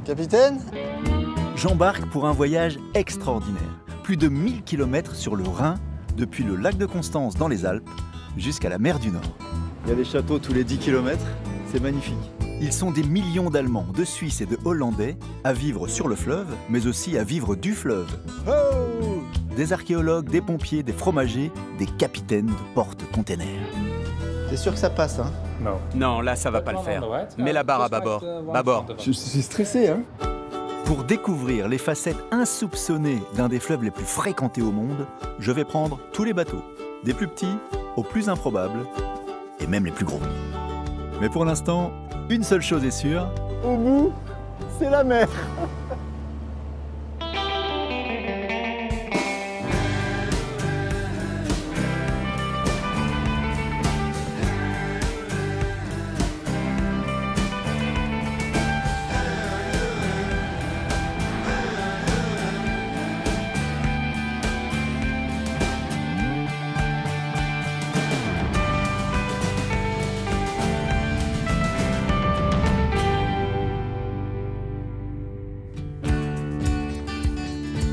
Capitaine? J'embarque pour un voyage extraordinaire. Plus de 1000 km sur le Rhin, depuis le lac de Constance dans les Alpes jusqu'à la mer du Nord. Il y a des châteaux tous les 10 km, c'est magnifique. Ils sont des millions d'Allemands, de Suisses et de Hollandais à vivre sur le fleuve, mais aussi à vivre du fleuve. Oh! Des archéologues, des pompiers, des fromagers, des capitaines de porte-containers. T'es sûr que ça passe, hein? Non, là, ça va pas le faire. Mets la barre à bâbord. Bâbord. Je suis stressé, hein? Pour découvrir les facettes insoupçonnées d'un des fleuves les plus fréquentés au monde, je vais prendre tous les bateaux, des plus petits aux plus improbables, et même les plus gros. Mais pour l'instant, une seule chose est sûre. Au bout, c'est la mer.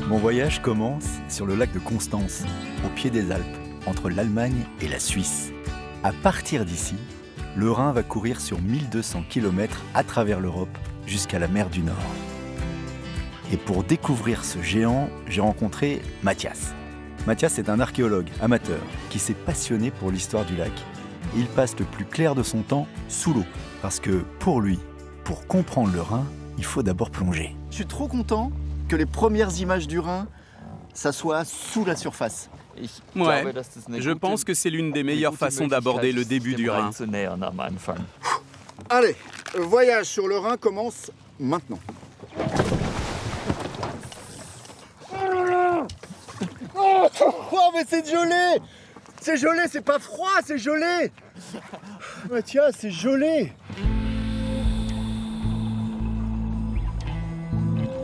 Mon voyage commence sur le lac de Constance, au pied des Alpes, entre l'Allemagne et la Suisse. À partir d'ici, le Rhin va courir sur 1200 km à travers l'Europe jusqu'à la mer du Nord. Et pour découvrir ce géant, j'ai rencontré Mathias. Mathias est un archéologue amateur qui s'est passionné pour l'histoire du lac. Et il passe le plus clair de son temps sous l'eau, parce que pour lui, pour comprendre le Rhin, il faut d'abord plonger. Je suis trop content que les premières images du Rhin, ça soit sous la surface. Ouais, je pense que c'est l'une des meilleures façons d'aborder le début du Rhin. Allez, le voyage sur le Rhin commence maintenant. Oh, mais c'est gelé! C'est gelé, c'est pas froid, c'est gelé! Mathias, c'est gelé!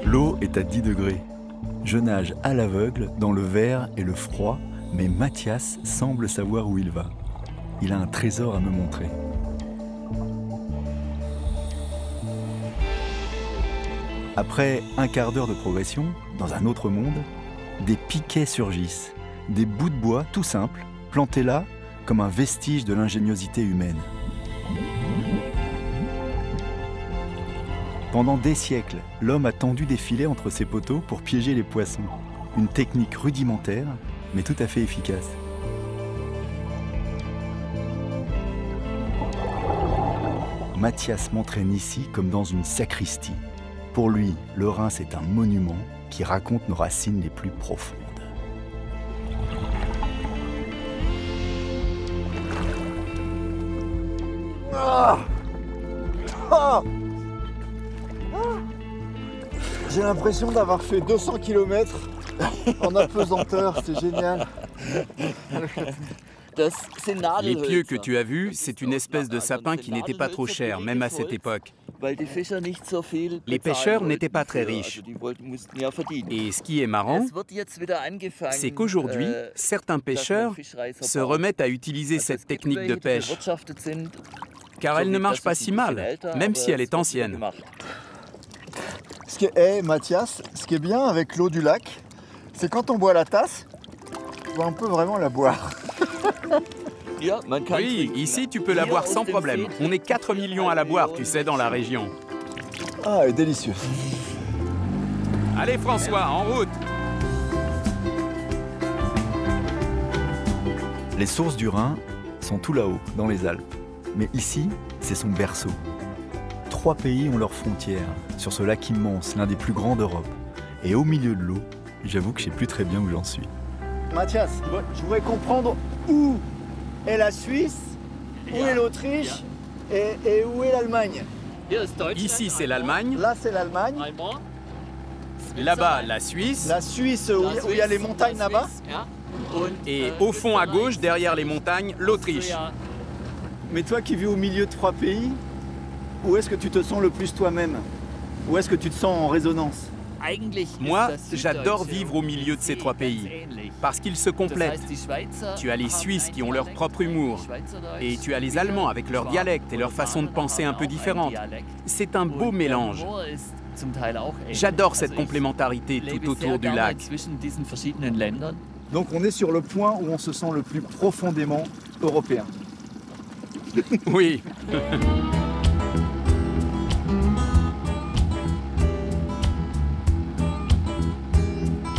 L'eau est à 10 degrés. Je nage à l'aveugle dans le vert et le froid, mais Mathias semble savoir où il va. Il a un trésor à me montrer. Après un quart d'heure de progression, dans un autre monde, des piquets surgissent, des bouts de bois tout simples, plantés là comme un vestige de l'ingéniosité humaine. Pendant des siècles, l'homme a tendu des filets entre ses poteaux pour piéger les poissons. Une technique rudimentaire, mais tout à fait efficace. Mathias m'entraîne ici comme dans une sacristie. Pour lui, le Rhin, c'est un monument qui raconte nos racines les plus profondes. Ah! Ah! J'ai l'impression d'avoir fait 200 km en apesanteur, c'est génial. Les pieux que tu as vus, c'est une espèce de sapin qui n'était pas trop cher, même à cette époque. Les pêcheurs n'étaient pas très riches. Et ce qui est marrant, c'est qu'aujourd'hui, certains pêcheurs se remettent à utiliser cette technique de pêche, car elle ne marche pas si mal, même si elle est ancienne. Mathias, ce qui est bien avec l'eau du lac, c'est quand on boit la tasse, on peut vraiment la boire. Oui, ici tu peux la boire sans problème. On est 4 millions à la boire, tu sais, dans la région. Ah, elle est délicieuse. Allez François, en route! Les sources du Rhin sont tout là-haut, dans les Alpes. Mais ici, c'est son berceau. 3 pays ont leurs frontières sur ce lac immense, l'un des plus grands d'Europe. Et au milieu de l'eau, j'avoue que je ne sais plus très bien où j'en suis. Mathias, je voudrais comprendre où est la Suisse, où est l'Autriche et où est l'Allemagne. Ici, c'est l'Allemagne. Là, c'est l'Allemagne. Là-bas, la Suisse. La Suisse, où il y a les montagnes là-bas. Et au fond à gauche, derrière les montagnes, l'Autriche. Mais toi qui vis au milieu de 3 pays, où est-ce que tu te sens le plus toi-même? Où est-ce que tu te sens en résonance? Moi, j'adore vivre au milieu de ces trois pays, parce qu'ils se complètent. Tu as les Suisses qui ont leur propre humour, et tu as les Allemands avec leur dialecte et leur façon de penser un peu différente. C'est un beau mélange. J'adore cette complémentarité tout autour du lac. Donc on est sur le point où on se sent le plus profondément européen. Oui.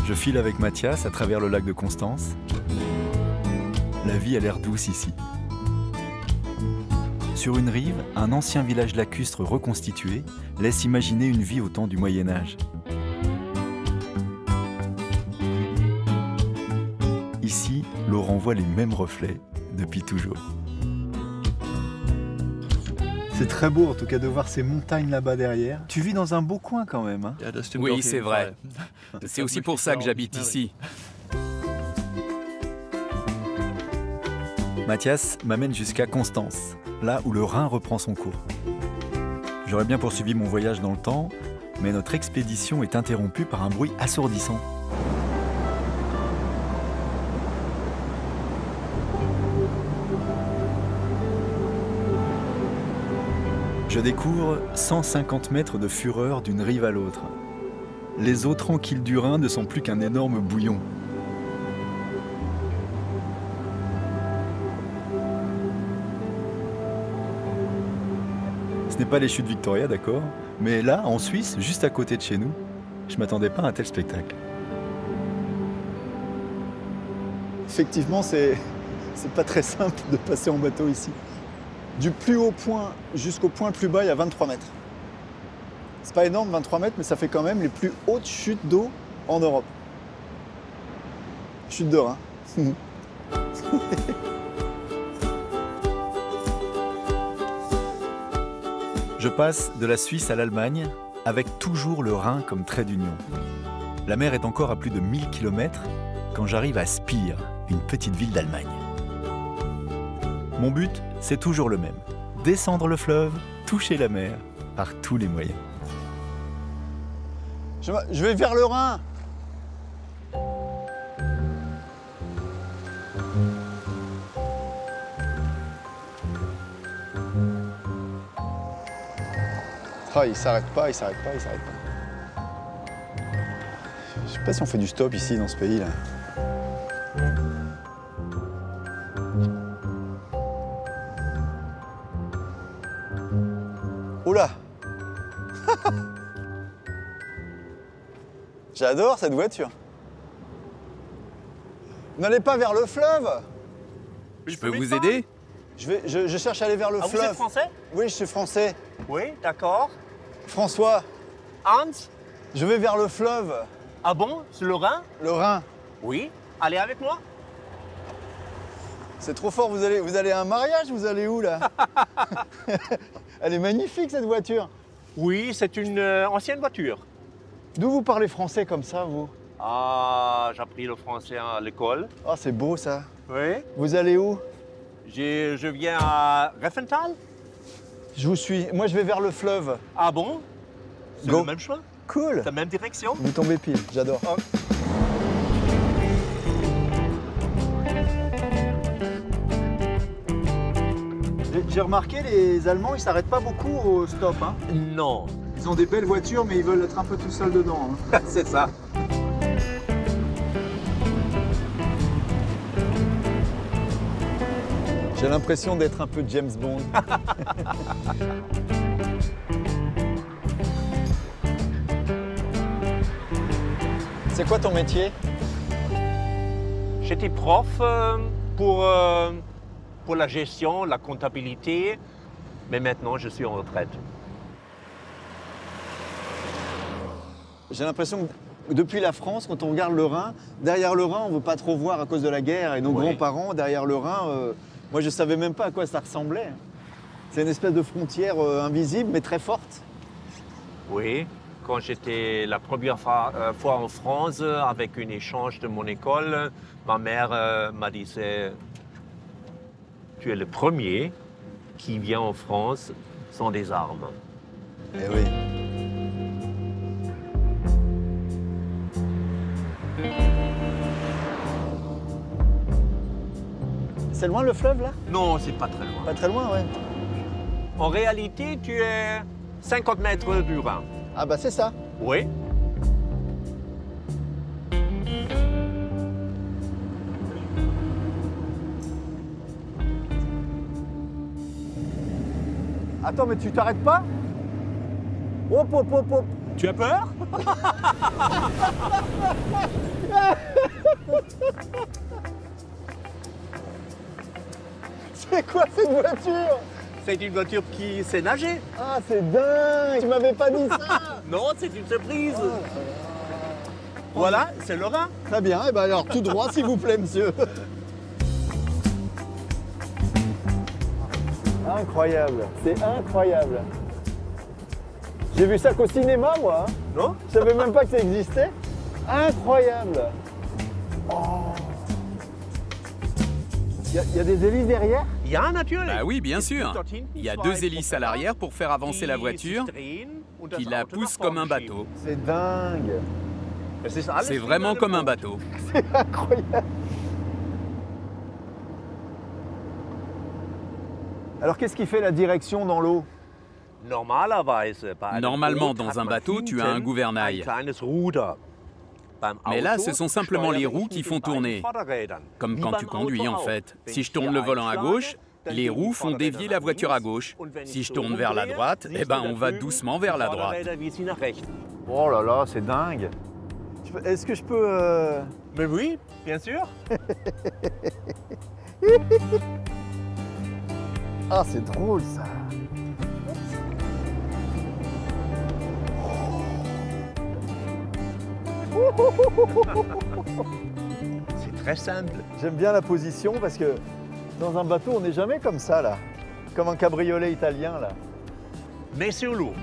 Je file avec Mathias à travers le lac de Constance. La vie a l'air douce ici. Sur une rive, un ancien village lacustre reconstitué laisse imaginer une vie au temps du Moyen-Âge. Ici, l'eau renvoie les mêmes reflets depuis toujours. C'est très beau en tout cas de voir ces montagnes là-bas derrière. Tu vis dans un beau coin quand même, hein? Oui, c'est vrai. C'est aussi pour ça que j'habite ici. Mathias m'amène jusqu'à Constance, là où le Rhin reprend son cours. J'aurais bien poursuivi mon voyage dans le temps, mais notre expédition est interrompue par un bruit assourdissant. Je découvre 150 mètres de fureur d'une rive à l'autre. Les eaux tranquilles du Rhin ne sont plus qu'un énorme bouillon. Ce n'est pas les chutes Victoria, d'accord, mais là, en Suisse, juste à côté de chez nous, je ne m'attendais pas à un tel spectacle. Effectivement, c'est pas très simple de passer en bateau ici. Du plus haut point jusqu'au point le plus bas, il y a 23 mètres. C'est pas énorme, 23 mètres, mais ça fait quand même les plus hautes chutes d'eau en Europe. Chute de Rhin. Je passe de la Suisse à l'Allemagne, avec toujours le Rhin comme trait d'union. La mer est encore à plus de 1000 km quand j'arrive à Speyer, une petite ville d'Allemagne. Mon but, c'est toujours le même. Descendre le fleuve, toucher la mer, par tous les moyens. Je vais vers le Rhin. Ah, il s'arrête pas, il s'arrête pas, il s'arrête pas. Je sais pas si on fait du stop ici, dans ce pays-là. Oula! J'adore cette voiture. N'allez pas vers le fleuve. Je peux vous aider? Je cherche à aller vers le fleuve. Vous êtes français? Oui, je suis français. Oui, d'accord. François. Hans? Je vais vers le fleuve. Ah bon? C'est le Rhin? Le Rhin. Oui. Allez avec moi? C'est trop fort, vous allez à un mariage? Vous allez où là? Elle est magnifique cette voiture. Oui, c'est une ancienne voiture. D'où vous parlez français comme ça, vous? Ah, j'ai appris le français à l'école. Oh, c'est beau ça. Oui. Vous allez où? Je viens à Reffenthal. Je vous suis. Moi, je vais vers le fleuve. Ah bon? C'est Go. le même chemin? Cool. C'est la même direction? Vous tombez pile, j'adore. Oh. J'ai remarqué, les Allemands, ils s'arrêtent pas beaucoup au stop. Hein. Non. Ils ont des belles voitures, mais ils veulent être un peu tout seuls dedans. Hein. C'est ça. J'ai l'impression d'être un peu James Bond. C'est quoi ton métier? J'étais prof pour la gestion, la comptabilité, mais maintenant je suis en retraite. J'ai l'impression que depuis la France, quand on regarde le Rhin, derrière le Rhin, on ne veut pas trop voir à cause de la guerre. Et nos grands-parents, derrière le Rhin, moi je ne savais même pas à quoi ça ressemblait. C'est une espèce de frontière invisible, mais très forte. Oui, quand j'étais la première fois en France, avec un échange de mon école, ma mère m'a dit « Tu es le premier qui vient en France sans des armes. » Eh oui. C'est loin le fleuve là? Non, c'est pas très loin. Pas très loin, ouais. En réalité, tu es 50 mètres du Rhin. Ah bah c'est ça. Oui. Attends, mais tu t'arrêtes pas? Hop, hop, hop, hop. Tu as peur? C'est quoi cette voiture? C'est une voiture qui sait nager. Ah, c'est dingue! Tu m'avais pas dit ça! Non, c'est une surprise. Voilà, c'est le Rhin. Très bien, et ben alors tout droit s'il vous plaît, monsieur. Incroyable, c'est incroyable. J'ai vu ça qu'au cinéma, moi. Hein. Non? Je savais même pas que ça existait. Incroyable. Oh. Il y a des hélices derrière? Il y a un naturel. Bah oui, bien sûr. Il y a 2 hélices à l'arrière pour faire avancer la voiture, qui la pousse comme un bateau. C'est dingue. C'est vraiment comme un bateau. C'est incroyable. Alors qu'est-ce qui fait la direction dans l'eau? Normalement, dans un bateau, tu as un gouvernail. Mais là, ce sont simplement les roues qui font tourner. Comme quand tu conduis, en fait. Si je tourne le volant à gauche, les roues font dévier la voiture à gauche. Si je tourne vers la droite, eh ben, on va doucement vers la droite. Oh là là, c'est dingue. Est-ce que je peux... Mais oui, bien sûr. Ah, c'est drôle, ça. C'est très simple. J'aime bien la position parce que dans un bateau, on n'est jamais comme ça, là. Comme un cabriolet italien, là. Mais sur l'eau.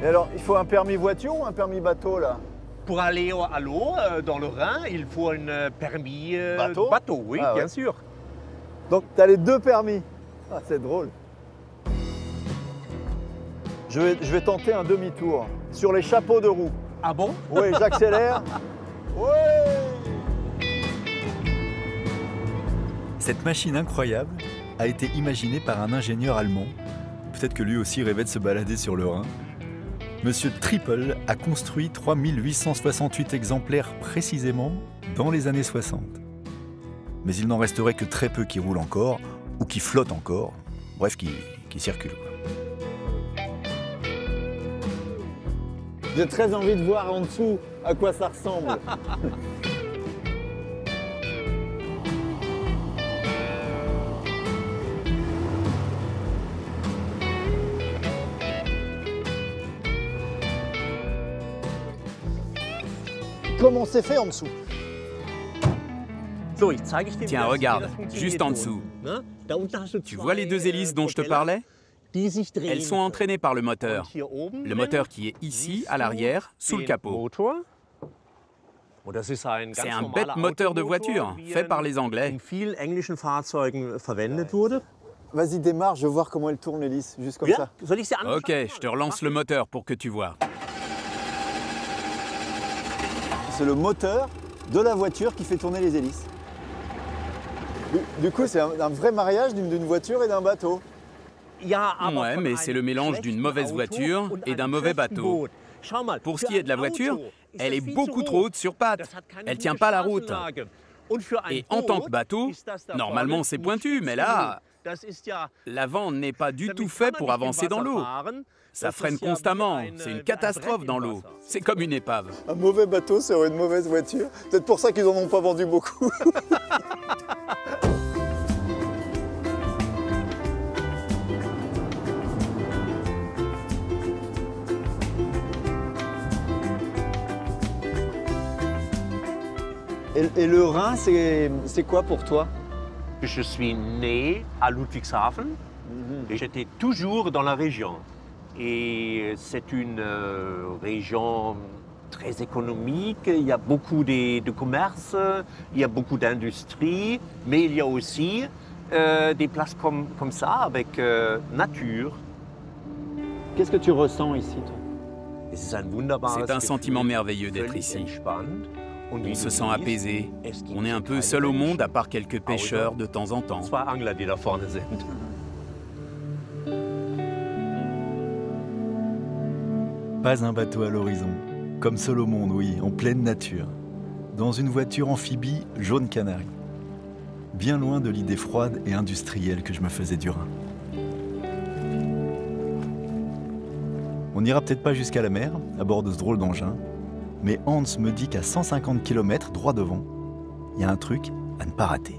Et alors, il faut un permis voiture ou un permis bateau, là? Pour aller à l'eau, dans le Rhin, il faut un permis bateau, oui, ah, bien ouais. sûr. Donc, tu as les 2 permis. Ah, c'est drôle. Je vais tenter un demi-tour sur les chapeaux de roue. Ah bon? Oui, j'accélère. Ouais. Cette machine incroyable a été imaginée par un ingénieur allemand. Peut-être que lui aussi rêvait de se balader sur le Rhin. Monsieur Trippel a construit 3868 exemplaires précisément dans les années 60. Mais il n'en resterait que très peu qui roulent encore, ou qui flottent encore, bref, qui circulent. J'ai très envie de voir en dessous à quoi ça ressemble. Comment c'est fait en dessous? Tiens, regarde, juste en dessous. Tu vois les 2 hélices dont je te parlais? Elles sont entraînées par le moteur. Le moteur qui est ici, à l'arrière, sous le capot. C'est un bête moteur de voiture, fait par les Anglais. Vas-y, démarre, je veux voir comment elle tourne l'hélice, juste comme ça. Ok, je te relance le moteur pour que tu vois. C'est le moteur de la voiture qui fait tourner les hélices. Du coup, c'est un vrai mariage d'une voiture et d'un bateau. Ouais, mais c'est le mélange d'une mauvaise voiture et d'un mauvais bateau. Pour ce qui est de la voiture, elle est beaucoup trop haute sur pattes. Elle tient pas la route. Et en tant que bateau, normalement c'est pointu, mais là, l'avant n'est pas du tout fait pour avancer dans l'eau. Ça freine constamment, c'est une catastrophe dans l'eau. C'est comme une épave. Un mauvais bateau sur une mauvaise voiture. Peut-être pour ça qu'ils en ont pas vendu beaucoup. Et le Rhin, c'est quoi pour toi? Je suis né à Ludwigshafen et j'étais toujours dans la région. Et c'est une région très économique, il y a beaucoup de commerce, il y a beaucoup d'industrie, mais il y a aussi des places comme ça, avec nature. Qu'est-ce que tu ressens ici, toi? C'est un sentiment merveilleux d'être ici. On se sent apaisé. On est un peu seul au monde, à part quelques pêcheurs de temps en temps. Pas un bateau à l'horizon, comme seul au monde, oui, en pleine nature. Dans une voiture amphibie jaune canari. Bien loin de l'idée froide et industrielle que je me faisais du Rhin. On n'ira peut-être pas jusqu'à la mer, à bord de ce drôle d'engin, mais Hans me dit qu'à 150 km droit devant, il y a un truc à ne pas rater.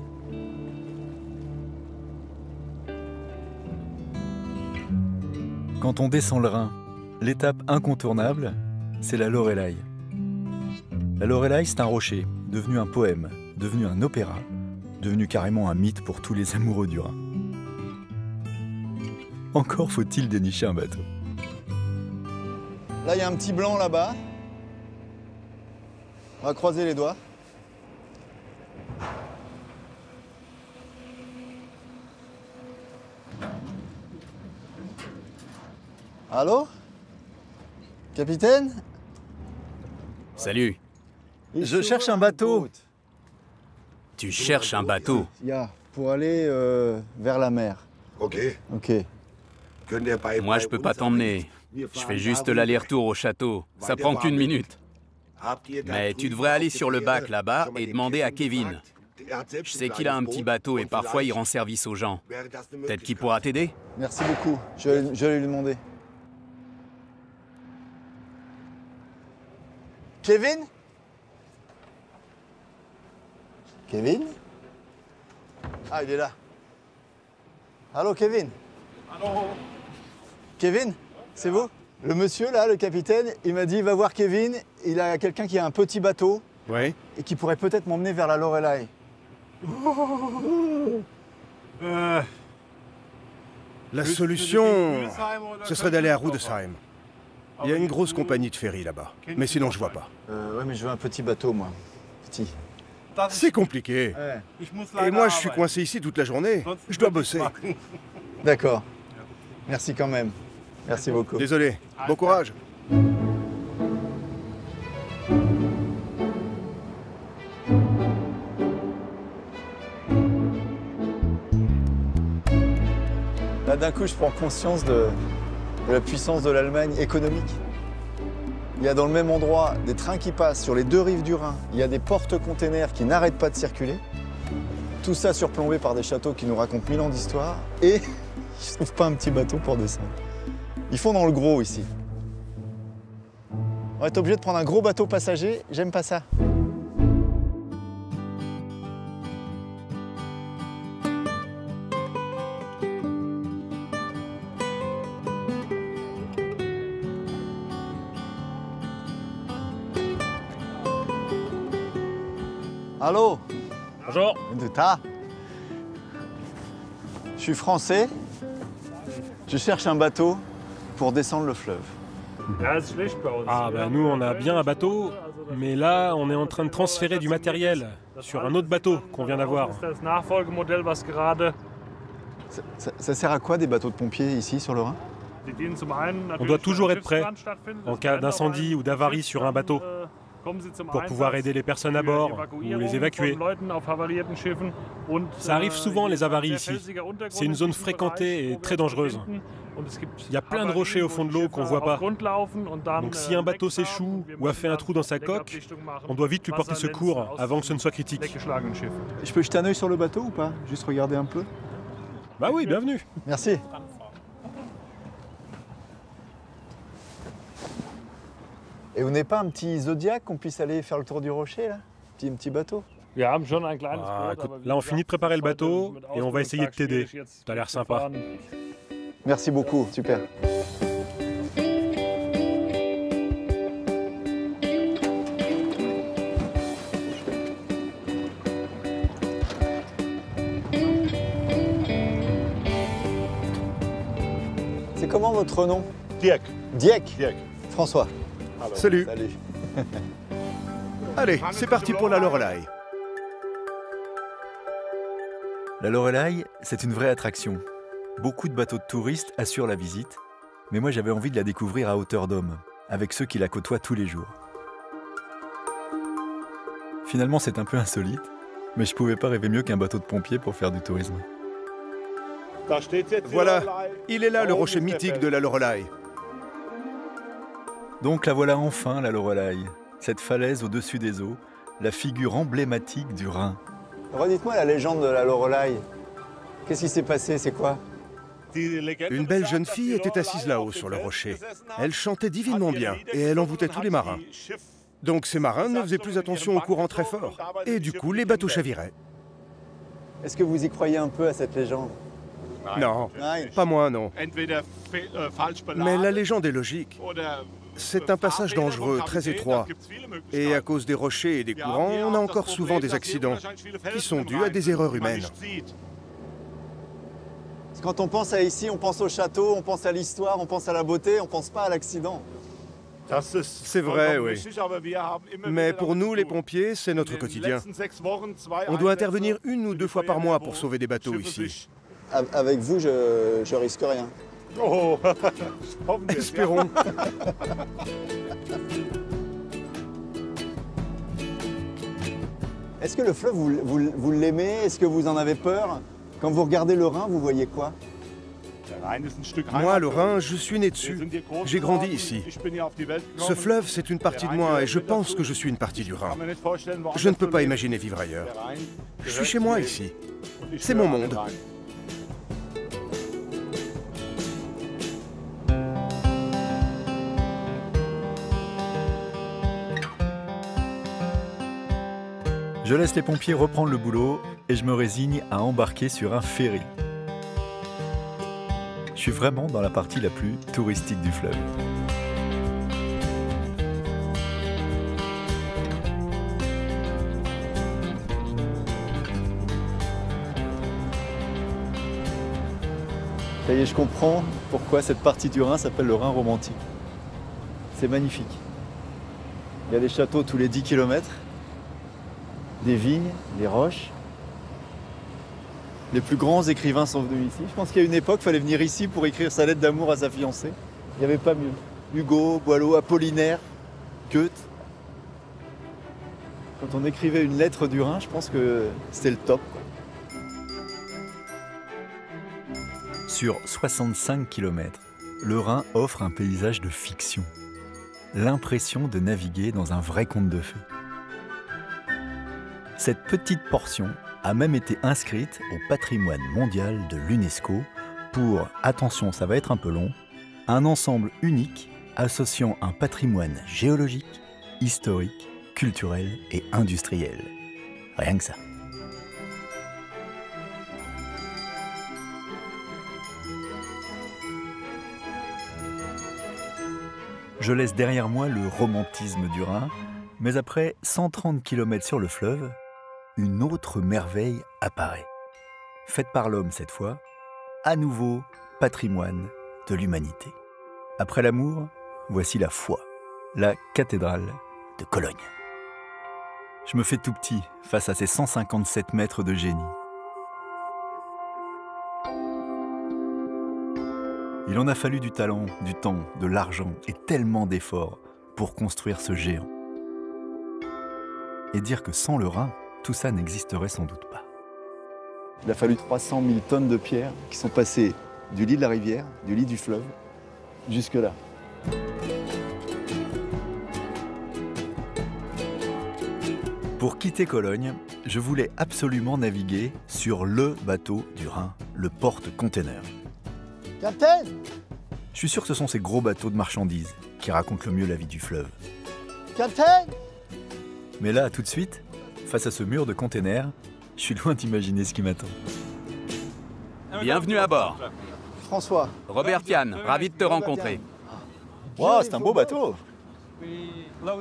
Quand on descend le Rhin, l'étape incontournable, c'est la Loreley. La Loreley, c'est un rocher, devenu un poème, devenu un opéra, devenu carrément un mythe pour tous les amoureux du Rhin. Encore faut-il dénicher un bateau. Là, il y a un petit blanc là-bas. On va croiser les doigts. Allô? Capitaine? Salut. Je cherche un bateau. Tu cherches un bateau? Pour aller vers la mer. Ok. Moi, je peux pas t'emmener. Je fais juste l'aller-retour au château. Ça prend qu'1 minute. Mais tu devrais aller sur le bac là-bas et demander à Kevin. Je sais qu'il a un petit bateau et parfois il rend service aux gens. Peut-être qu'il pourra t'aider? Merci beaucoup. Je vais lui demander. Kevin? Kevin? Ah, il est là. Allô, Kevin? Allô? Kevin, c'est vous? Le monsieur, là, le capitaine, il m'a dit, va voir Kevin, il a quelqu'un qui a un petit bateau. Oui. Et qui pourrait peut-être m'emmener vers la Loreley. La solution, ce serait d'aller à Rudesheim. Il y a une grosse compagnie de ferry là-bas. Mais sinon, je vois pas. Ouais, mais je veux un petit bateau, moi. Petit. C'est compliqué. Ouais. Et moi, je suis coincé ici toute la journée. Je dois bosser. D'accord. Merci quand même. Merci beaucoup. Désolé. Bon courage. Là, d'un coup, je prends conscience de la puissance de l'Allemagne économique. Il y a dans le même endroit des trains qui passent sur les 2 rives du Rhin. Il y a des porte-containers qui n'arrêtent pas de circuler. Tout ça surplombé par des châteaux qui nous racontent 1000 ans d'histoire. Et je ne trouve pas un petit bateau pour descendre. Ils font dans le gros ici. On va être obligé de prendre un gros bateau passager. J'aime pas ça. Allô? Bonjour. Je suis français. Je cherche un bateau pour descendre le fleuve. Ah bah nous on a bien un bateau, mais là on est en train de transférer du matériel sur un autre bateau qu'on vient d'avoir. Ça sert à quoi des bateaux de pompiers ici sur le Rhin? On doit toujours être prêt en cas d'incendie ou d'avarie sur un bateau pour pouvoir aider les personnes à bord ou les évacuer. Ça arrive souvent les avaries ici. C'est une zone fréquentée et très dangereuse. Il y a plein de rochers au fond de l'eau qu'on ne voit pas. Donc si un bateau s'échoue ou a fait un trou dans sa coque, on doit vite lui porter secours avant que ce ne soit critique. Je peux jeter un œil sur le bateau ou pas? Juste regarder un peu? Bah oui, bienvenue. Merci. Et vous n'avez pas un petit Zodiac qu'on puisse aller faire le tour du rocher, là? Un petit bateau? Ah, écoute, là on finit de préparer le bateau et on va essayer de t'aider. T'as l'air sympa. Merci beaucoup, super. C'est comment votre nom? Dieck. Dieck. Dieck. François. Salut. Salut. Allez, c'est parti pour la Loreley. La Loreley, c'est une vraie attraction. Beaucoup de bateaux de touristes assurent la visite, mais moi j'avais envie de la découvrir à hauteur d'homme, avec ceux qui la côtoient tous les jours. Finalement, c'est un peu insolite, mais je pouvais pas rêver mieux qu'un bateau de pompiers pour faire du tourisme. Voilà, il est là le rocher mythique de la Loreley. Donc la voilà enfin, la Loreley, cette falaise au-dessus des eaux, la figure emblématique du Rhin. Redites-moi la légende de la Loreley. Qu'est-ce qui s'est passé, c'est quoi? Une belle jeune fille était assise là-haut sur le rocher. Elle chantait divinement bien et elle envoûtait tous les marins. Donc ces marins ne faisaient plus attention au courant très fort. Et du coup, les bateaux chaviraient. Est-ce que vous y croyez un peu à cette légende? Non, pas moi, non. Mais la légende est logique. C'est un passage dangereux, très étroit. Et à cause des rochers et des courants, on a encore souvent des accidents qui sont dus à des erreurs humaines. Quand on pense à ici, on pense au château, on pense à l'histoire, on pense à la beauté, on pense pas à l'accident. C'est vrai, oui. Mais pour nous, les pompiers, c'est notre quotidien. On doit intervenir 1 ou 2 fois par mois pour sauver des bateaux ici. Avec vous, je risque rien. Oh, espérons. Est-ce que le fleuve, vous l'aimez? Est-ce que vous en avez peur? Quand vous regardez le Rhin, vous voyez quoi? Moi, le Rhin, je suis né dessus. J'ai grandi ici. Ce fleuve, c'est une partie de moi et je pense que je suis une partie du Rhin. Je ne peux pas imaginer vivre ailleurs. Je suis chez moi ici. C'est mon monde. Je laisse les pompiers reprendre le boulot et je me résigne à embarquer sur un ferry. Je suis vraiment dans la partie la plus touristique du fleuve. Ça y est, je comprends pourquoi cette partie du Rhin s'appelle le Rhin romantique. C'est magnifique. Il y a des châteaux tous les 10 km, des vignes, des roches. Les plus grands écrivains sont venus ici. Je pense qu'il y a une époque, il fallait venir ici pour écrire sa lettre d'amour à sa fiancée. Il n'y avait pas mieux. Hugo, Boileau, Apollinaire, Goethe. Quand on écrivait une lettre du Rhin, je pense que c'était le top, quoi. Sur 65 km, le Rhin offre un paysage de fiction. L'impression de naviguer dans un vrai conte de fées. Cette petite portion a même été inscrite au patrimoine mondial de l'UNESCO pour, attention, ça va être un peu long, un ensemble unique associant un patrimoine géologique, historique, culturel et industriel. Rien que ça. Je laisse derrière moi le romantisme du Rhin, mais après 130 km sur le fleuve, une autre merveille apparaît. Faite par l'homme cette fois, à nouveau patrimoine de l'humanité. Après l'amour, voici la foi, la cathédrale de Cologne. Je me fais tout petit face à ces 157 mètres de génie. Il en a fallu du talent, du temps, de l'argent et tellement d'efforts pour construire ce géant. Et dire que sans le Rhin, tout ça n'existerait sans doute pas. Il a fallu 300 000 tonnes de pierres qui sont passées du lit de la rivière, du lit du fleuve, jusque là. Pour quitter Cologne, je voulais absolument naviguer sur le bateau du Rhin, le porte-container. Capitaine! Je suis sûr que ce sont ces gros bateaux de marchandises qui racontent le mieux la vie du fleuve. Capitaine! Mais là, tout de suite, face à ce mur de containers, je suis loin d'imaginer ce qui m'attend. Bienvenue à bord. François. Robert Yann, ravi de te rencontrer. Wow, c'est un beau bateau.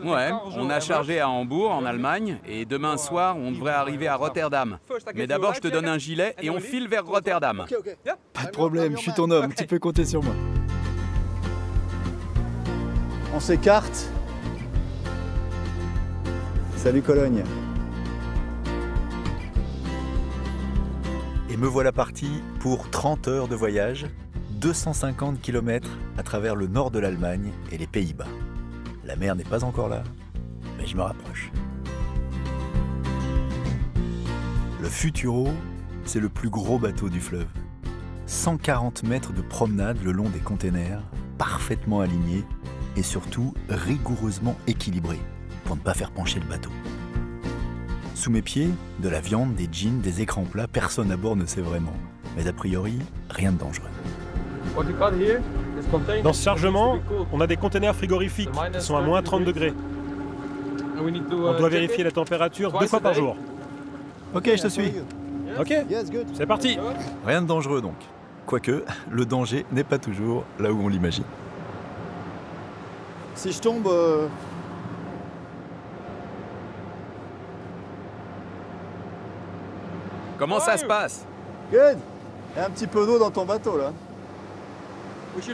Ouais, on a chargé à Hambourg, en Allemagne, et demain soir, on devrait arriver à Rotterdam. Mais d'abord, je te donne un gilet et on file vers Rotterdam. Pas de problème, je suis ton homme, tu peux compter sur moi. On s'écarte. Salut Cologne. Et me voilà parti pour 30 heures de voyage, 250 km à travers le nord de l'Allemagne et les Pays-Bas. La mer n'est pas encore là, mais je me rapproche. Le Futuro, c'est le plus gros bateau du fleuve. 140 mètres de promenade le long des containers, parfaitement alignés et surtout rigoureusement équilibrés pour ne pas faire pencher le bateau. Sous mes pieds, de la viande, des jeans, des écrans plats, personne à bord ne sait vraiment. Mais a priori, rien de dangereux. Dans ce chargement, on a des containers frigorifiques qui sont à moins 30 degrés. On doit vérifier la température 2 fois par jour. Ok, je te suis. Ok, c'est parti. Rien de dangereux donc. Quoique, le danger n'est pas toujours là où on l'imagine. Si je tombe... Comment ça se passe? Good. Il y a un petit peu d'eau dans ton bateau, là.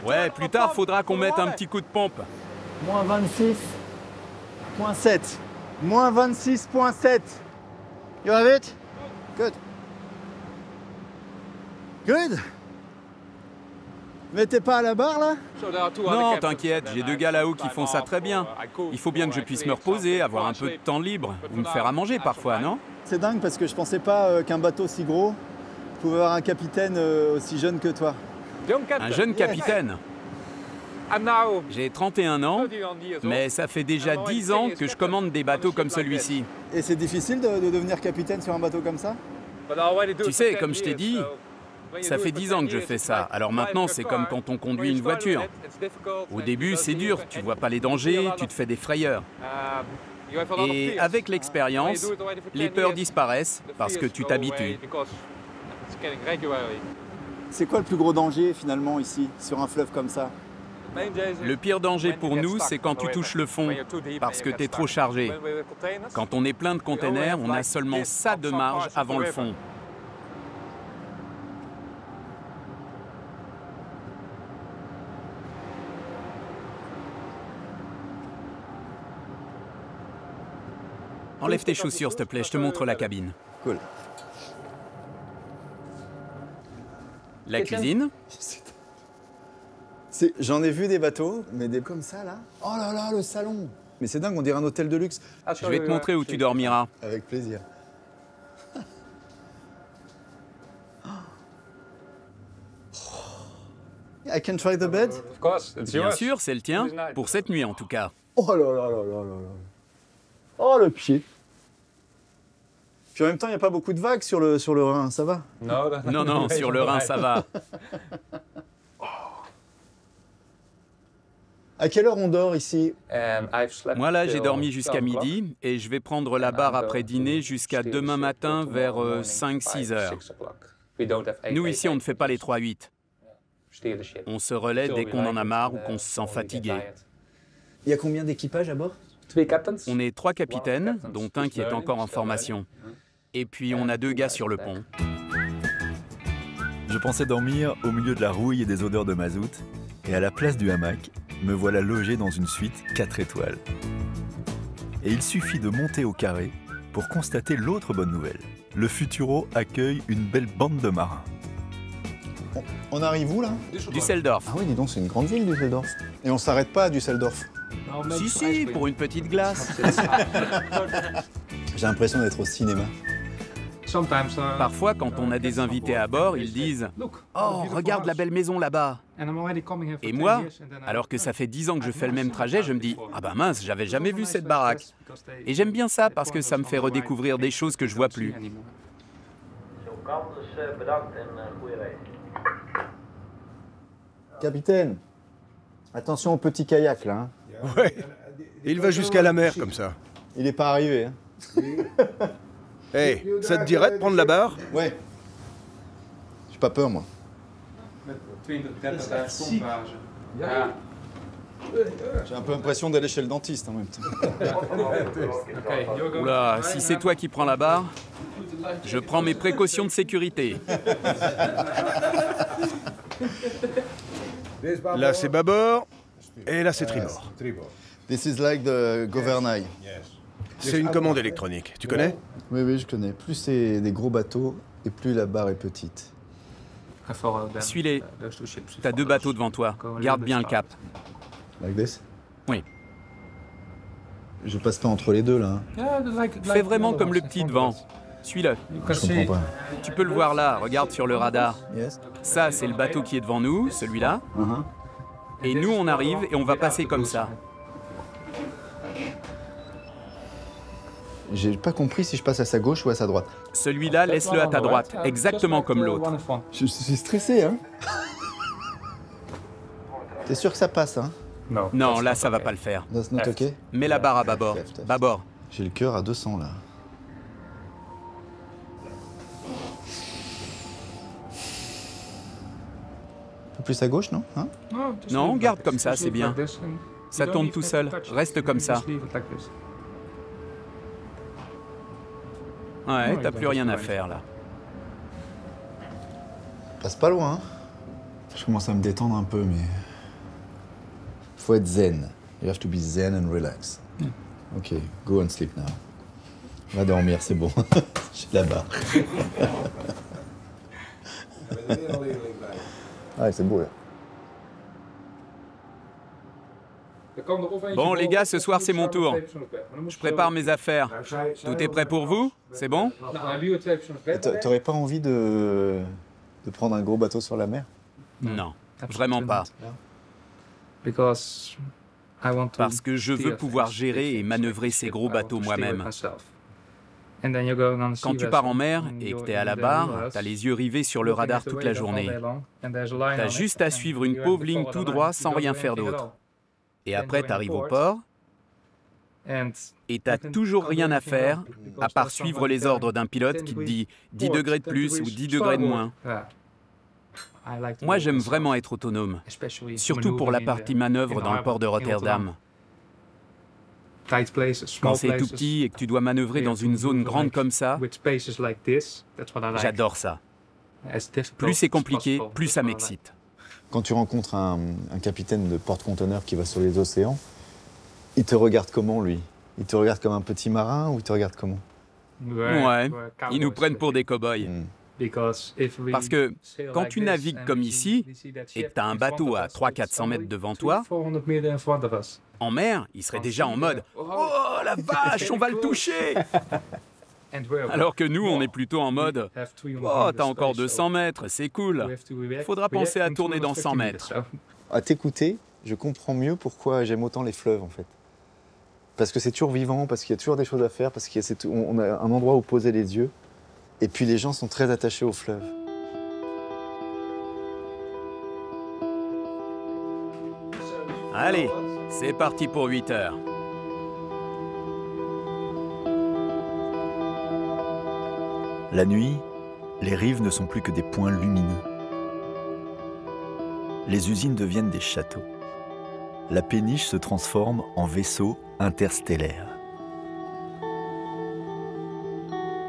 Ouais, plus tard, faudra qu'on mette un petit coup de pompe. Moins 26.7. Moins 26.7. You have it? Good. Good. Mais t'es pas à la barre, là? Non, t'inquiète, j'ai 2 gars là-haut qui font ça très bien. Il faut bien que je puisse me reposer, avoir un peu de temps libre, ou me faire à manger parfois, non? C'est dingue parce que je pensais pas qu'un bateau si gros pouvait avoir un capitaine aussi jeune que toi. Un jeune capitaine. J'ai 31 ans, mais ça fait déjà 10 ans que je commande des bateaux comme celui-ci. Et c'est difficile de devenir capitaine sur un bateau comme ça? Tu sais, comme je t'ai dit, ça fait 10 ans que je fais ça. Alors maintenant, c'est comme quand on conduit une voiture. Au début, c'est dur, tu vois pas les dangers, tu te fais des frayeurs. Et avec l'expérience, les peurs disparaissent parce que tu t'habitues. C'est quoi le plus gros danger finalement ici, sur un fleuve comme ça? Le pire danger pour nous, c'est quand tu touches le fond, parce que tu es trop chargé. Quand on est plein de containers, on a seulement ça de marge avant le fond. Enlève tes chaussures, s'il te plaît, je te montre la cabine. Cool. La cuisine. J'en ai vu des bateaux, mais des comme ça, là. Oh là là, le salon! Mais c'est dingue, on dirait un hôtel de luxe. Je vais te montrer où tu dormiras. Avec plaisir. I can try the bed? Bien sûr, c'est le tien, pour cette nuit en tout cas. Oh là là là là là là. Oh, le pied. Puis en même temps, il n'y a pas beaucoup de vagues sur le Rhin, ça va? Non, non, sur le Rhin, ça va. À quelle heure on dort ici? Moi là, j'ai dormi jusqu'à midi et je vais prendre la barre après dîner jusqu'à demain matin vers 5-6 heures. Nous ici, on ne fait pas les 3-8. On se relaie dès qu'on en a marre ou qu'on se sent fatigué. Il y a combien d'équipages à bord? On est 3 capitaines, dont un qui est encore en formation. Et puis on a 2 gars sur le pont. Je pensais dormir au milieu de la rouille et des odeurs de mazout, et à la place du hamac, me voilà logé dans une suite 4 étoiles. Et il suffit de monter au carré pour constater l'autre bonne nouvelle. Le Futuro accueille une belle bande de marins. On arrive où là? Düsseldorf. Ah oui, dis donc, c'est une grande ville, Düsseldorf. Et on s'arrête pas à Düsseldorf. Si, pour une petite glace. J'ai l'impression d'être au cinéma. Parfois, quand on a des invités à bord, ils disent « Oh, regarde la belle maison là-bas !» Et moi, alors que ça fait 10 ans que je fais le même trajet, je me dis « Ah ben mince, j'avais jamais vu cette baraque !» Et j'aime bien ça parce que ça me fait redécouvrir des choses que je vois plus. Capitaine, attention au petit kayak là. Hein. Ouais, il va jusqu'à la mer comme ça. Il n'est pas arrivé. Hein. Hey, ça te dirait de prendre la barre? Ouais. J'ai pas peur moi. J'ai un peu l'impression d'aller chez le dentiste en même temps. Oula, si c'est toi qui prends la barre, je prends mes précautions de sécurité. Là c'est bâbord, et là c'est tribord. This is like the gouvernail. C'est une commande électronique, tu connais? Oui, oui, je connais. Plus c'est des gros bateaux, et plus la barre est petite. Suis-les. T'as 2 bateaux devant toi. Garde bien le cap. Like this? Oui. Je passe pas entre les deux là. Hein. Fais vraiment comme le petit devant. Suis-le. Je comprends pas. Tu peux le voir là, regarde sur le radar. Yes. Ça, c'est le bateau qui est devant nous, celui-là. Et nous, on arrive et on va passer comme ça. J'ai pas compris si je passe à sa gauche ou à sa droite. Celui-là, laisse-le à ta droite, exactement comme l'autre. Je suis stressé, hein. T'es sûr que ça passe, hein? Non, là, ça va pas le faire. That's not okay? Mets la barre à bâbord. Left. Bâbord. J'ai le cœur à 200 là. Un peu plus à gauche, non? Hein? Non, garde comme ça, c'est bien. Ça tourne tout seul. Reste comme ça. Ouais, t'as plus rien à faire là. Passe pas loin, hein? Je commence à me détendre un peu, mais... Faut être zen. You have to be zen and relax. Ok, go and sleep now. Va dormir, c'est bon. J'ai la barre. Ouais, c'est beau là. Bon, les gars, ce soir, c'est mon tour. Je prépare mes affaires. Tout est prêt pour vous? C'est bon? T'aurais pas envie de prendre un gros bateau sur la mer? Non, vraiment pas. Parce que je veux pouvoir gérer et manœuvrer ces gros bateaux moi-même. Quand tu pars en mer et que t'es à la barre, t'as les yeux rivés sur le radar toute la journée. T'as juste à suivre une pauvre ligne tout droit sans rien faire d'autre. Et après, t'arrives au port et t'as toujours rien à faire à part suivre les ordres d'un pilote qui te dit 10 degrés de plus ou 10 degrés de moins. Moi, j'aime vraiment être autonome, surtout pour la partie manœuvre dans le port de Rotterdam. Quand c'est tout petit et que tu dois manœuvrer dans une zone grande comme ça, j'adore ça. Plus c'est compliqué, plus ça m'excite. Quand tu rencontres un capitaine de porte-conteneurs qui va sur les océans, il te regarde comment, lui? Il te regarde comme un petit marin ou il te regarde comment? Ouais, ils nous prennent pour des cow-boys. Parce que quand tu navigues comme ici et que tu as un bateau à 300-400 mètres devant toi, en mer, il serait déjà en mode « Oh la vache, on va le toucher !» Alors que nous, on est plutôt en mode « Oh, t'as encore 200 mètres, c'est cool. Faudra penser à tourner dans 100 mètres. » À t'écouter, je comprends mieux pourquoi j'aime autant les fleuves, en fait. Parce que c'est toujours vivant, parce qu'il y a toujours des choses à faire, parce qu'on a un endroit où poser les yeux. Et puis les gens sont très attachés au fleuve. Allez, c'est parti pour 8 heures. La nuit, les rives ne sont plus que des points lumineux. Les usines deviennent des châteaux. La péniche se transforme en vaisseau interstellaire.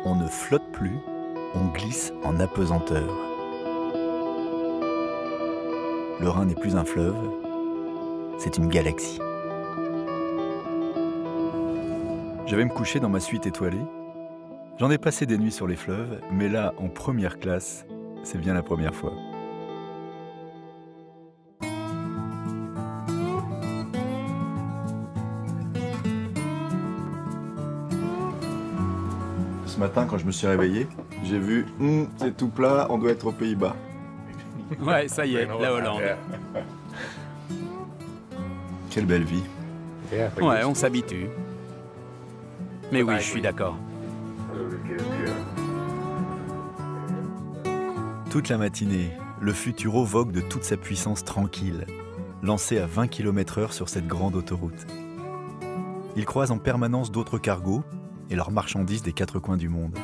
On ne flotte plus, on glisse en apesanteur. Le Rhin n'est plus un fleuve, c'est une galaxie. Je vais me coucher dans ma suite étoilée. J'en ai passé des nuits sur les fleuves, mais là, en première classe, c'est bien la première fois. Ce matin, quand je me suis réveillé, j'ai vu c'est tout plat, on doit être aux Pays-Bas. Ouais, ça y est, la Hollande. Quelle belle vie. Ouais, on s'habitue. Mais oui, je suis d'accord. Toute la matinée, le Futuro vogue de toute sa puissance tranquille, lancé à 20 km/h sur cette grande autoroute. Il croise en permanence d'autres cargos et leurs marchandises des quatre coins du monde.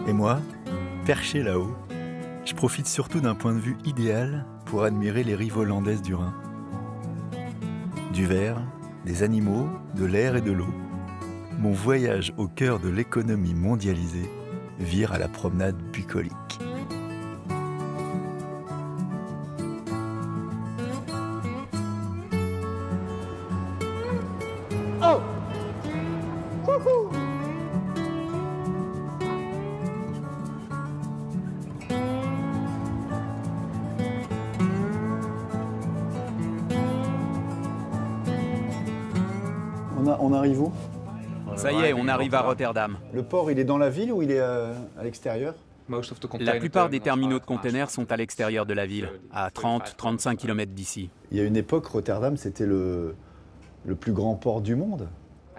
Et moi, perché là-haut, je profite surtout d'un point de vue idéal pour admirer les rives hollandaises du Rhin. Du verre, des animaux, de l'air et de l'eau, mon voyage au cœur de l'économie mondialisée vire à la promenade bucolique. on arrive où? Ça y est, on arrive à Rotterdam. Le port, il est dans la ville ou il est à l'extérieur? La plupart des terminaux de containers sont à l'extérieur de la ville, à 30-35 km d'ici. Il y a une époque, Rotterdam, c'était le plus grand port du monde.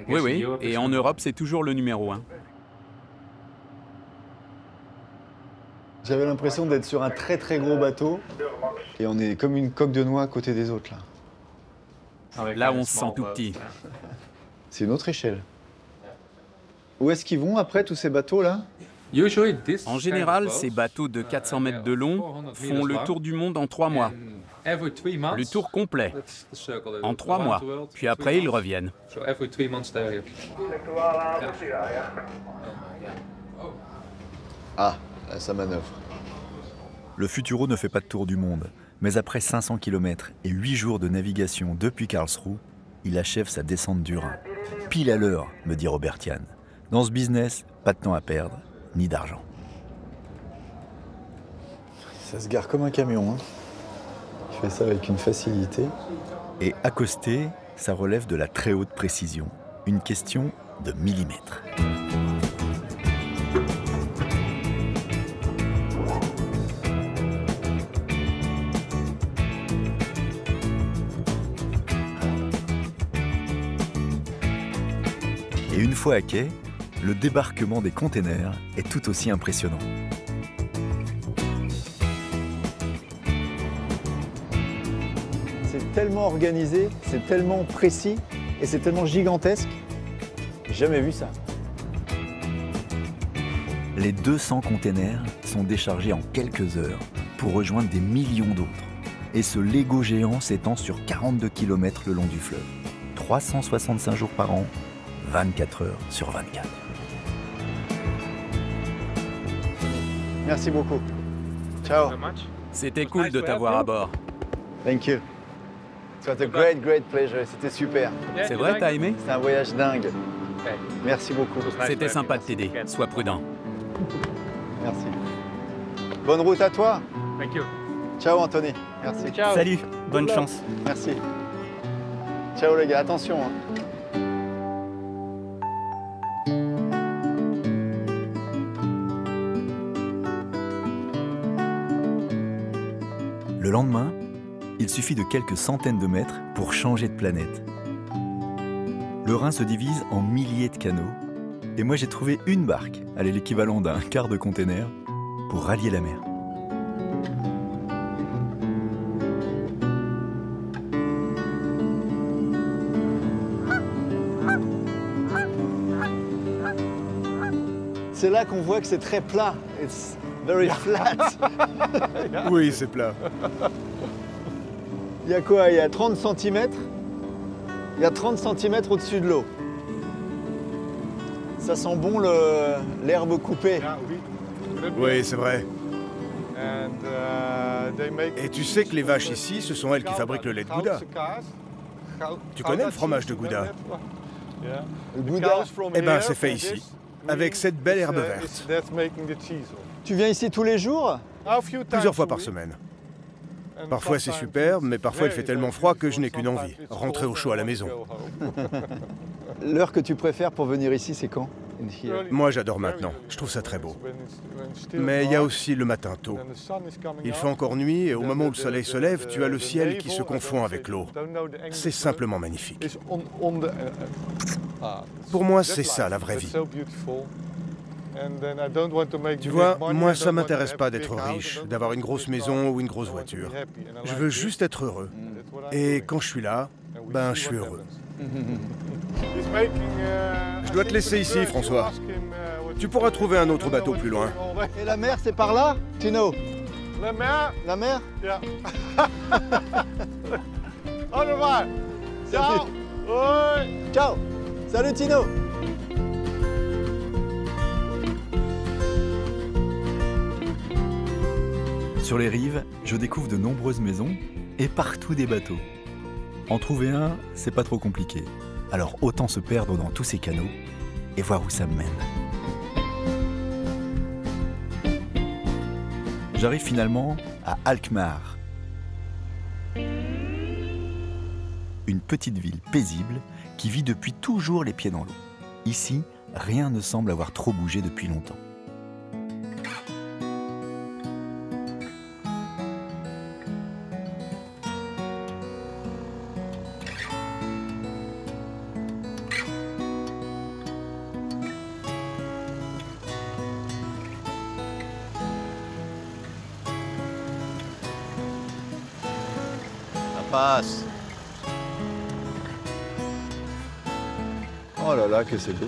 Oui, oui, et en Europe, c'est toujours le numéro 1. J'avais l'impression d'être sur un très très gros bateau et on est comme une coque de noix à côté des autres là. Là, on se sent tout petit. C'est une autre échelle. Où est-ce qu'ils vont après tous ces bateaux là? En général, ces bateaux de 400 mètres de long font le tour du monde en 3 mois. Le tour complet, en 3 mois. Puis après, ils reviennent. Ah, ça manœuvre. Le Futuro ne fait pas de tour du monde, mais après 500 km et 8 jours de navigation depuis Karlsruhe, il achève sa descente du Rhin. Pile à l'heure, me dit Robert Jan. Dans ce business, pas de temps à perdre, ni d'argent. Ça se gare comme un camion. Hein. Je fais ça avec une facilité. Et accoster, ça relève de la très haute précision. Une question de millimètres. Et une fois à quai, le débarquement des containers est tout aussi impressionnant. C'est tellement organisé, c'est tellement précis et c'est tellement gigantesque. J'ai jamais vu ça. Les 200 containers sont déchargés en quelques heures pour rejoindre des millions d'autres. Et ce Lego géant s'étend sur 42 km le long du fleuve. 365 jours par an, 24 heures sur 24. Merci beaucoup. Ciao. C'était cool de t'avoir à bord. Thank you. It was a great, great pleasure. C'était super. C'est vrai, t'as aimé? C'est un voyage dingue. Merci beaucoup. C'était sympa de t'aider. Sois prudent. Merci. Bonne route à toi. Thank you. Ciao Anthony. Merci. Ciao. Salut, bonne chance. Merci. Ciao les gars, attention. Hein. Le lendemain, il suffit de quelques centaines de mètres pour changer de planète. Le Rhin se divise en milliers de canaux, et moi j'ai trouvé une barque, elle est l'équivalent d'un quart de container, pour rallier la mer. C'est là qu'on voit que c'est très plat. It's very flat. Oui, c'est plat. Il y a quoi? Il y a 30 cm. Il y a 30 cm au-dessus de l'eau. Ça sent bon l'herbe coupée. Oui, c'est vrai. Et tu sais que les vaches ici, ce sont elles qui fabriquent le lait de Gouda. Tu connais le fromage de Gouda? Le Gouda. Eh ben, c'est fait ici, avec cette belle herbe verte. Tu viens ici tous les jours? Plusieurs fois par semaine. Parfois c'est super, mais parfois il fait tellement froid que je n'ai qu'une envie, rentrer au chaud à la maison. L'heure que tu préfères pour venir ici, c'est quand? Moi j'adore maintenant, je trouve ça très beau. Mais il y a aussi le matin tôt. Il fait encore nuit et au moment où le soleil se lève, tu as le ciel qui se confond avec l'eau. C'est simplement magnifique. Pour moi, c'est ça la vraie vie. Tu vois, moi ça m'intéresse pas d'être riche, d'avoir une grosse maison ou une grosse voiture. Je veux juste être heureux. Et quand je suis là, ben je suis heureux. Je dois te laisser ici, François. Tu pourras trouver un autre bateau plus loin. Et la mer, c'est par là, Tino? La mer? La mer? Au revoir. Ciao. Ciao. Salut Tino. Sur les rives, je découvre de nombreuses maisons et partout des bateaux. En trouver un, c'est pas trop compliqué. Alors autant se perdre dans tous ces canaux et voir où ça me mène. J'arrive finalement à Alkmaar. Une petite ville paisible qui vit depuis toujours les pieds dans l'eau. Ici, rien ne semble avoir trop bougé depuis longtemps. Passe. Oh là là, que c'est beau.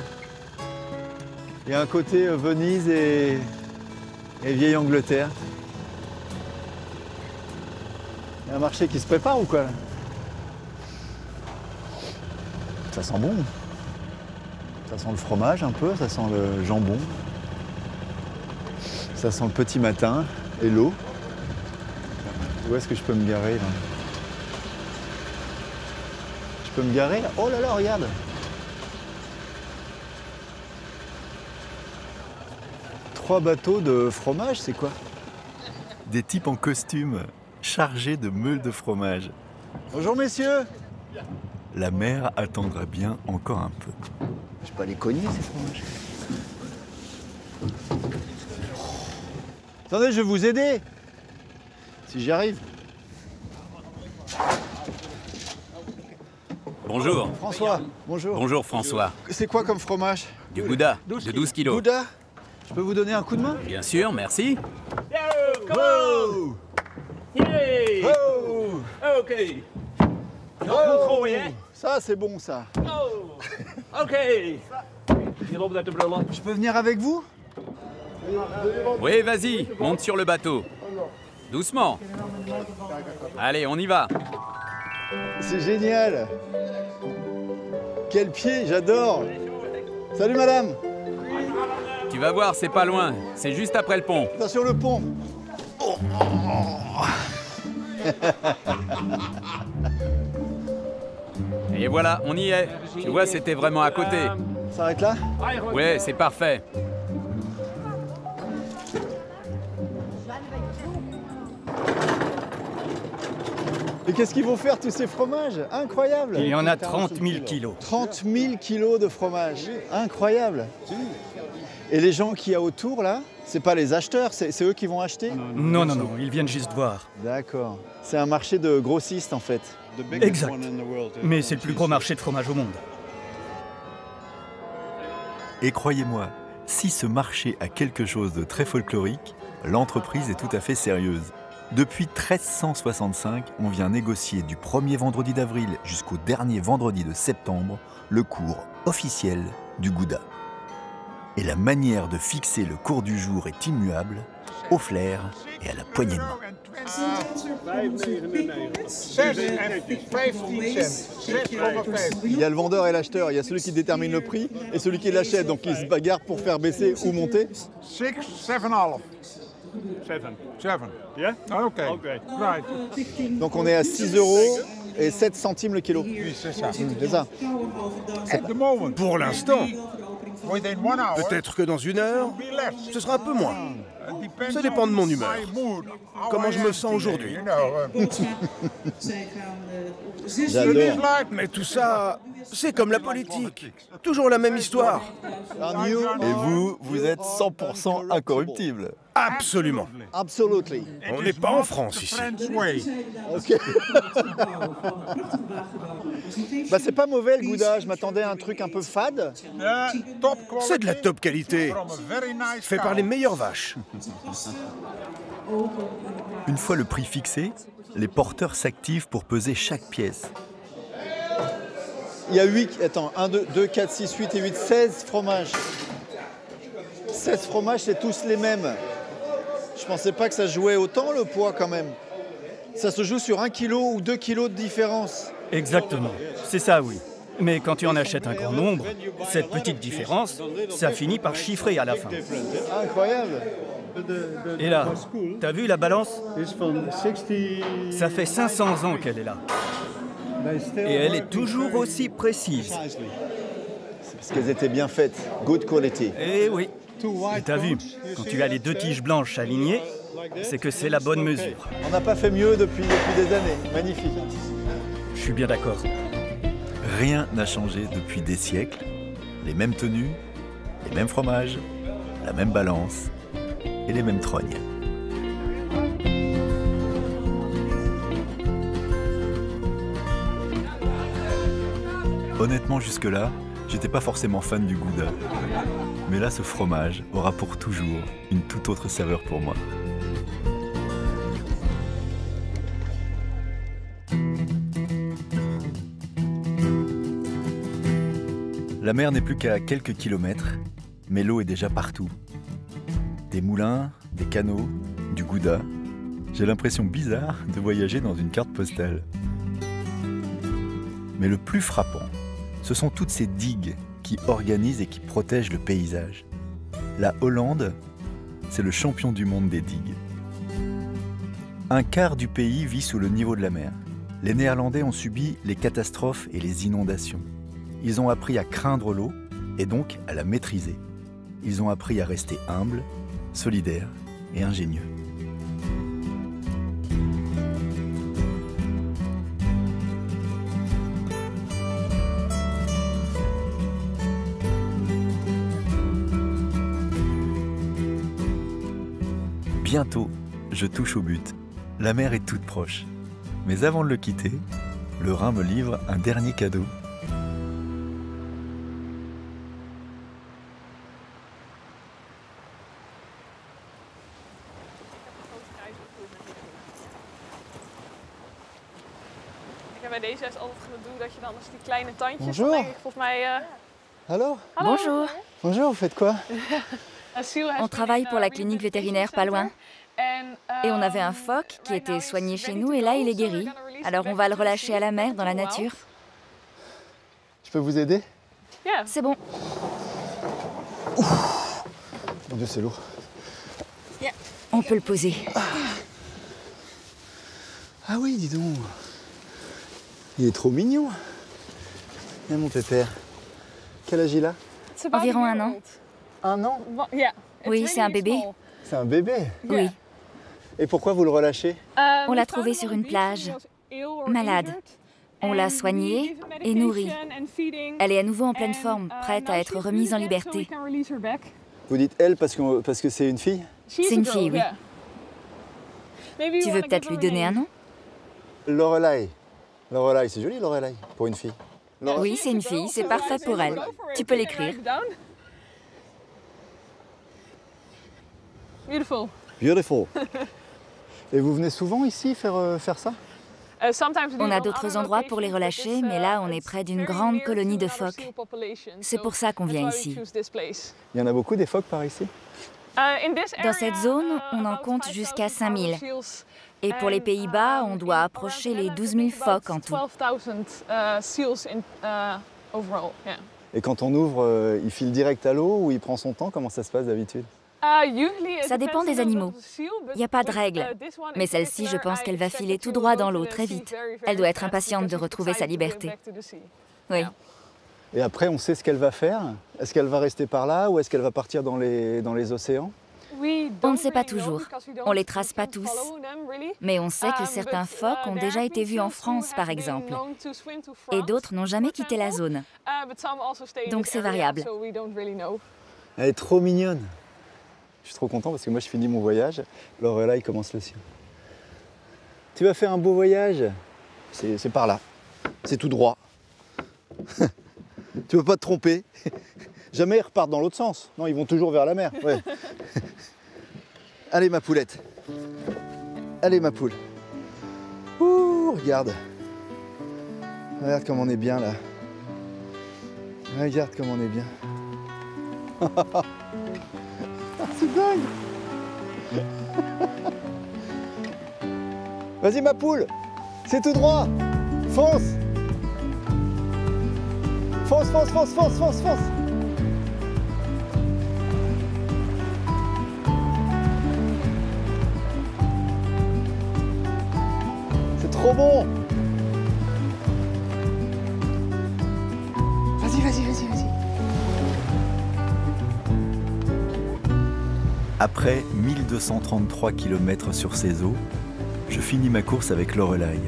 Il y a un côté Venise et vieille Angleterre. Il y a un marché qui se prépare ou quoi là? Ça sent bon. Ça sent le fromage un peu, ça sent le jambon. Ça sent le petit matin et l'eau. Où est-ce que je peux me garer là? Je peux me garer là? Oh là là, regarde! Trois bateaux de fromage, c'est quoi? Des types en costume, chargés de meules de fromage. Bonjour messieurs! La mer attendra bien encore un peu. Je peux aller cogner ces fromages. Attendez, je vais vous aider! Si j'y arrive. Bonjour. François, bonjour. Bonjour François. C'est quoi comme fromage? Du Gouda, de 12 kilos. Gouda? Je peux vous donner un coup de main? Bien sûr, merci. Wow! Yay! Oh! Okay. Oh! Ça, c'est bon, ça. Oh! Okay. Je peux venir avec vous? Oui, vas-y, monte sur le bateau. Doucement. Allez, on y va. C'est génial. Quel pied, j'adore. Salut madame. Tu vas voir, c'est pas loin. C'est juste après le pont. Attention le pont. Oh. Et voilà, on y est. Tu vois, c'était vraiment à côté. Ça s'arrête là? Ouais, c'est parfait. Et qu'est-ce qu'ils vont faire tous ces fromages? Incroyable! Il y en a 30 000 kilos. 30 000 kilos de fromage. Incroyable! Et les gens qu'il y a autour là, c'est pas les acheteurs, c'est eux qui vont acheter? Non, non, non, ils viennent juste voir. D'accord. C'est un marché de grossistes en fait. Exact. Mais c'est le plus gros marché de fromage au monde. Et croyez-moi, si ce marché a quelque chose de très folklorique, l'entreprise est tout à fait sérieuse. Depuis 1365, on vient négocier du premier vendredi d'avril jusqu'au dernier vendredi de septembre le cours officiel du Gouda. Et la manière de fixer le cours du jour est immuable, au flair et à la poignée de main. Il y a le vendeur et l'acheteur, il y a celui qui détermine le prix et celui qui l'achète, donc ils se bagarrent pour faire baisser ou monter. 6, 7,5. 7. Yeah? Okay. Right. Donc on est à 6 € et 7 centimes le kilo. Oui, c'est ça. C'est ça. Pour l'instant, Within 1 hour, peut-être que dans une heure, be less. ce sera un peu moins. Ça dépend de mon humeur. Comment je me sens aujourd'hui. J'adore. Mais tout ça, c'est comme la politique. Toujours la même histoire. Et vous, vous êtes 100% incorruptible. Absolument. Absolutely. On n'est pas en France ici. Ok. Bah c'est pas mauvais le Gouda, je m'attendais à un truc un peu fade. C'est de la top qualité. Fait par les meilleures vaches. Une fois le prix fixé, les porteurs s'activent pour peser chaque pièce. Il y a 8, attends, 1, 2, 4, 6, 8 et 8, 16 fromages. 16 fromages, c'est tous les mêmes. Je pensais pas que ça jouait autant le poids quand même. Ça se joue sur 1 kg ou 2 kg de différence. Exactement, c'est ça, oui. Mais quand tu en achètes un grand nombre, cette petite différence, ça finit par chiffrer à la fin. Incroyable. Et là, t'as vu la balance? Ça fait 500 ans qu'elle est là. Et elle est toujours aussi précise. Parce qu'elles étaient bien faites. Good quality. Eh oui. Et t'as vu, quand tu as les 2 tiges blanches alignées, c'est que c'est la bonne mesure. On n'a pas fait mieux depuis des années. Magnifique. Je suis bien d'accord. Rien n'a changé depuis des siècles. Les mêmes tenues, les mêmes fromages, la même balance et les mêmes trognes. Honnêtement, jusque-là, j'étais pas forcément fan du Gouda. Mais là, ce fromage aura pour toujours une toute autre saveur pour moi. La mer n'est plus qu'à quelques kilomètres, mais l'eau est déjà partout. Des moulins, des canaux, du Gouda. J'ai l'impression bizarre de voyager dans une carte postale. Mais le plus frappant, ce sont toutes ces digues qui organisent et qui protègent le paysage. La Hollande, c'est le champion du monde des digues. Un quart du pays vit sous le niveau de la mer. Les Néerlandais ont subi les catastrophes et les inondations. Ils ont appris à craindre l'eau et donc à la maîtriser. Ils ont appris à rester humbles, solidaires et ingénieux. Bientôt, je touche au but. La mer est toute proche. Mais avant de le quitter, le Rhin me livre un dernier cadeau. Bij deze is altijd gedoe dat je dan dus die kleine tandjes. Bonjour. Dan denk ik volgens mij. Alors? Bonjour. Bonjour, vous faites quoi? On travaille pour la clinique vétérinaire pas loin. Et on avait un phoque qui était soigné chez nous et là il est guéri. Alors on va le relâcher à la mer dans la nature. Je peux vous aider? C'est bon. Ouf. Mon Dieu, c'est lourd. On peut le poser. Ah oui, dis donc. Il est trop mignon. Viens mon pépère. Quel âge il a? Environ 1 an. 1 an? Oui, c'est un bébé. C'est un bébé? Oui. Et pourquoi vous le relâchez? On l'a trouvé sur une plage, malade. On l'a soignée et nourrie. Elle est à nouveau en pleine forme, prête à être remise en liberté. Vous dites elle parce que c'est une fille? C'est une fille, oui. Tu veux peut-être lui donner un nom? Lorelai. Lorelai, c'est joli Lorelai pour une fille. Oui, c'est une fille, c'est parfait pour elle. Tu peux l'écrire. Beautiful. Beautiful. Et vous venez souvent ici faire ça? On a d'autres endroits pour les relâcher, mais là, on est près d'une grande colonie de phoques. C'est pour ça qu'on vient ici. Il y en a beaucoup des phoques par ici? Dans cette zone, on en compte jusqu'à 5000. Et pour les Pays-Bas, on doit approcher les 12 000 phoques en tout. Et quand on ouvre, il file direct à l'eau ou il prend son temps? Comment ça se passe d'habitude? Ça dépend des animaux. Il n'y a pas de règle. Mais celle-ci, je pense qu'elle va filer tout droit dans l'eau très vite. Elle doit être impatiente de retrouver sa liberté. Oui. Et après, on sait ce qu'elle va faire? Est-ce qu'elle va rester par là ou est-ce qu'elle va partir dans les océans? On ne sait pas toujours. On ne les trace pas tous. Mais on sait que certains phoques ont déjà été vus en France, par exemple. Et d'autres n'ont jamais quitté la zone. Donc c'est variable. Elle est trop mignonne. Je suis trop content parce que moi je finis mon voyage. Lorelai commence le sien. Tu vas faire un beau voyage. C'est par là. C'est tout droit. Tu ne peux pas te tromper. Jamais ils repartent dans l'autre sens. Non, ils vont toujours vers la mer. Ouais. Allez ma poulette. Allez ma poule. Ouh, regarde. Regarde comme on est bien là. Regarde comme on est bien. C'est dingue. Vas-y ma poule. C'est tout droit. Fonce. Fonce, fonce, fonce, fonce, fonce, fonce. C'est trop bon. Vas-y, vas-y, vas-y, vas-y. Après 1233 km sur ces eaux, je finis ma course avec Lorelai,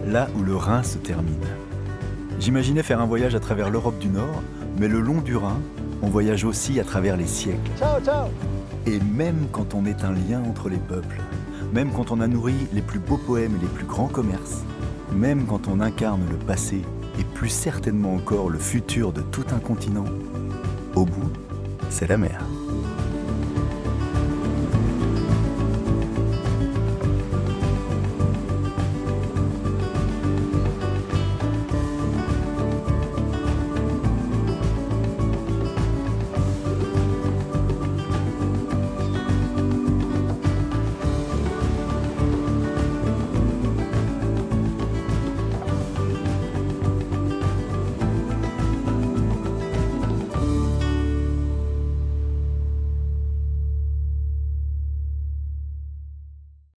là où le Rhin se termine. J'imaginais faire un voyage à travers l'Europe du Nord, mais le long du Rhin, on voyage aussi à travers les siècles. Ciao, ciao. Et même quand on est un lien entre les peuples, même quand on a nourri les plus beaux poèmes et les plus grands commerces, même quand on incarne le passé et plus certainement encore le futur de tout un continent, au bout, c'est la mer.